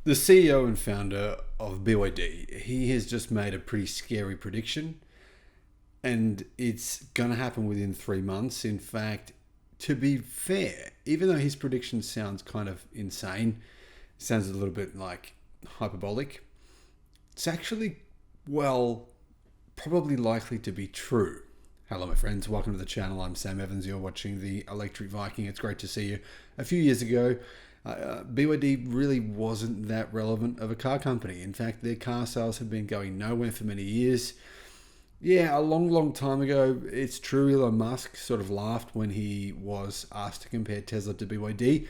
The CEO and founder of BYD, he has just made a pretty scary prediction, and it's going to happen within 3 months. In fact, to be fair, even though his prediction sounds kind of insane, sounds a little bit like hyperbolic, it's actually, well, probably likely to be true. Hello, my friends. Welcome to the channel. I'm Sam Evans. You're watching the Electric Viking. It's great to see you. A few years ago, BYD really wasn't that relevant of a car company. In fact, their car sales have been going nowhere for many years. Yeah, a long time ago, it's true, Elon Musk sort of laughed when he was asked to compare Tesla to BYD,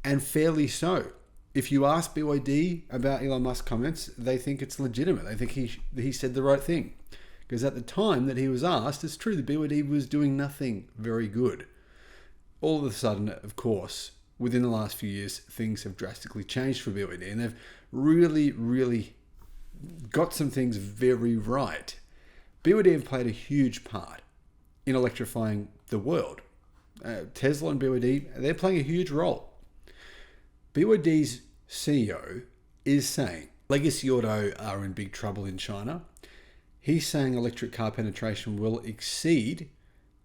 and fairly so. If you ask BYD about Elon Musk's comments, they think it's legitimate. They think he said the right thing. Because at the time that he was asked, it's true that BYD was doing nothing very good. All of a sudden, of course, within the last few years, things have drastically changed for BYD, and they've really got some things very right. BYD have played a huge part in electrifying the world. Tesla and BYD, they're playing a huge role. BYD's CEO is saying legacy auto are in big trouble in China. He's saying electric car penetration will exceed,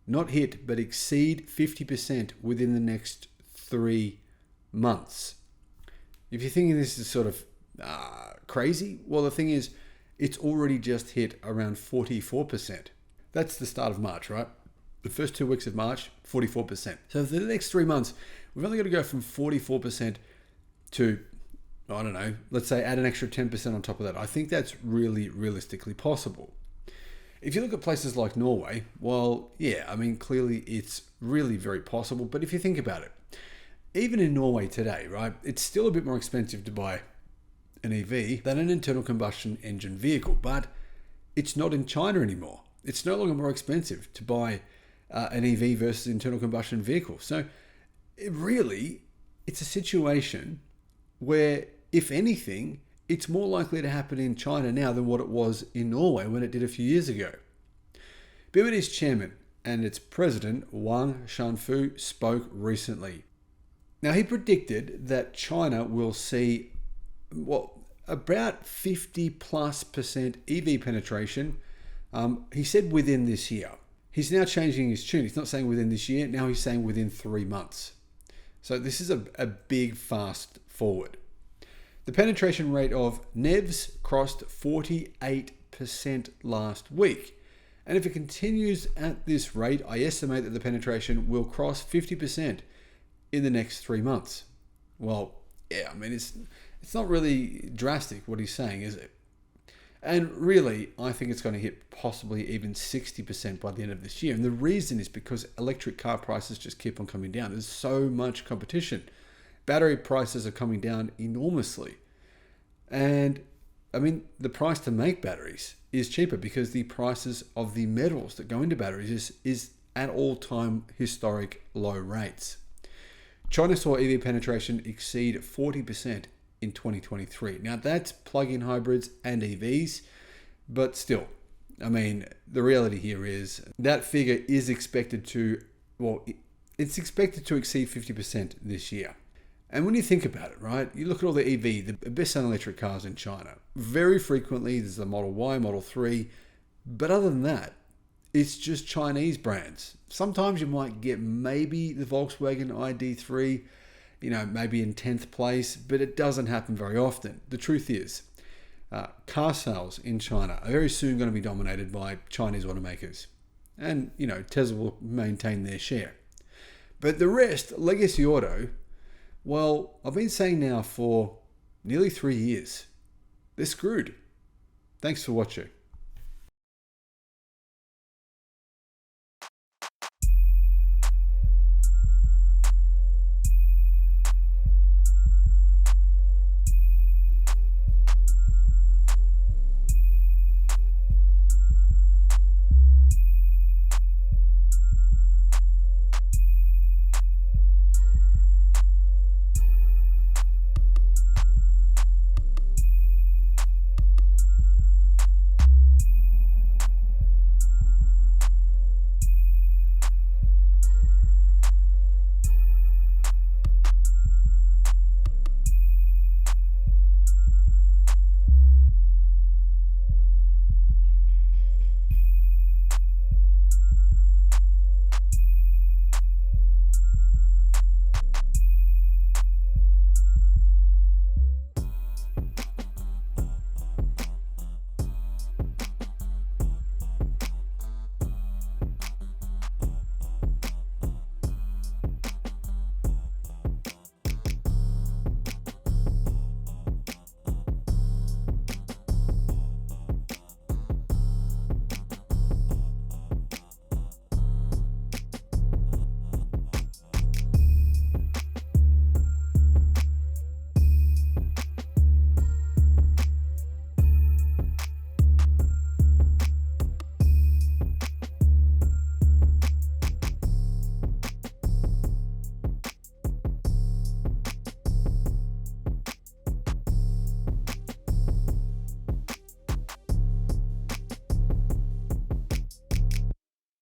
not hit, but exceed 50% within the next 3 months. If you're thinking this is sort of crazy, well, the thing is, it's already just hit around 44%. That's the start of March, right? The first 2 weeks of March, 44%. So for the next 3 months, we've only got to go from 44% to, I don't know, let's say add an extra 10% on top of that. I think that's really realistically possible. If you look at places like Norway, well, yeah, I mean, clearly it's really very possible. But if you think about it, even in Norway today, right, it's still a bit more expensive to buy an EV than an internal combustion engine vehicle. But it's not in China anymore. It's no longer more expensive to buy an EV versus internal combustion vehicle. So it's a situation where, if anything, it's more likely to happen in China now than what it was in Norway when it did a few years ago. BYD's chairman and its president, Wang Shanfu, spoke recently. Now, he predicted that China will see, about 50+% EV penetration. He said within this year. He's now changing his tune. He's not saying within this year. Now he's saying within 3 months. So this is a big fast forward. The penetration rate of NEVs crossed 48% last week. And if it continues at this rate, I estimate that the penetration will cross 50% in the next 3 months. Well, yeah, I mean, it's not really drastic what he's saying, is it? And really, I think it's going to hit possibly even 60% by the end of this year. And the reason is because electric car prices just keep on coming down. There's so much competition. Battery prices are coming down enormously. And I mean, the price to make batteries is cheaper because the prices of the metals that go into batteries is at all-time historic low rates. China saw EV penetration exceed 40% in 2023. Now, that's plug-in hybrids and EVs, but still, I mean, the reality here is that figure is expected to, it's expected to exceed 50% this year. And when you think about it, right, you look at all the EV, the best-selling electric cars in China. Very frequently, there's the Model Y, Model 3, but other than that, it's just Chinese brands. Sometimes you might get maybe the Volkswagen ID3, maybe in 10th place, but it doesn't happen very often. The truth is, car sales in China are very soon going to be dominated by Chinese automakers. And, Tesla will maintain their share. But the rest, legacy auto, well, I've been saying now for nearly 3 years, they're screwed. Thanks for watching.